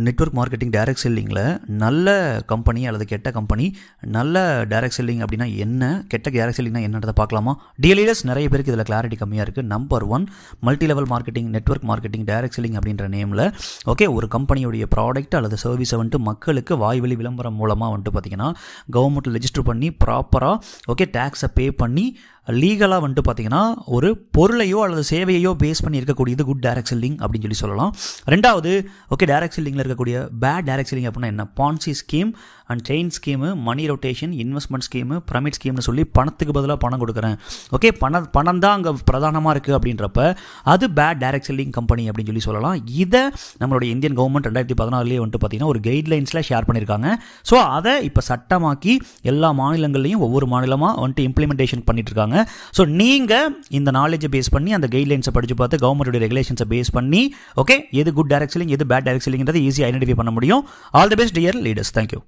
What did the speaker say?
Network marketing direct செல்லிங்கில் நல்ல company அல்லது கெட்ட கம்பெனி, நல்ல டைரக்ட் செல்லிங் அப்படின்னா என்ன, கெட்ட டைரக்ட் செல்லிங்னா என்னன்றதை பார்க்கலாமா? டீலர்ஸ் நிறைய பேருக்கு இதில் கிளாரிட்டி கம்மியாக இருக்குது. Number 1 multi level marketing, network marketing, direct selling அப்படின்ற நேமில் ஒரு கம்பெனியுடைய ப்ராடக்ட் அல்லது சர்வீஸை மக்களுக்கு வாய்வழி விளம்பரம் மூலமாக பார்த்தீங்கன்னா கவர்மெண்ட்டில் ரெஜிஸ்டர் பண்ணி ப்ராப்பராக டேக்ஸை பே பண்ணி லீகலாக பார்த்தீங்கன்னா ஒரு பொருளையோ அல்லது சேவையோ பேஸ் பண்ணி இருக்கக்கூடியது குட் டைரக்ட் செல்லிங் அப்படின்னு சொல்லலாம். ரெண்டாவது டைரக்ட் செல்லிங்கில் இருக்கக்கூடிய பேட் டைரக்ட் செல்லிங் அப்படின்னா என்ன? Ponzi scheme and chain scheme, money rotation, investment scheme, pyramid ஸ்கீம்னு சொல்லி பணத்துக்கு பதிலாக பணம் கொடுக்குறேன். பணம் தான் அங்கே பிரதானமாக இருக்குது அப்படின்றப்ப அது பேட் டைரக்ட் செல்லிங் கம்பெனி அப்படின்னு சொல்லலாம். இதை நம்மளுடைய இந்தியன் கவர்மெண்ட் 2014 பார்த்தீங்கன்னா ஒரு கைட்லைன்ஸில் ஷேர் பண்ணியிருக்காங்க. ஸோ அதை இப்போ சட்டமாக்கி எல்லா மாநிலங்கள்லையும் ஒவ்வொரு மாநிலமாக இம்ப்ளிமெண்டேஷன் பண்ணிட்டு இருக்காங்க. ஸோ நீங்கள் இந்த நாலேஜை பேஸ் பண்ணி அந்த கைட்லைன்ஸை படித்து பார்த்து கவர்மெண்ட்டுடைய ரெகுலேஷன்ஸை பேஸ் பண்ணி எது குட் டைரக்ட் செல்லிங், எது பேட் டைரக்ட் செல்லிங்கிறது ஈஸியாக ஐடென்டிஃபை பண்ண முடியும். All the best dear leaders. Thank you.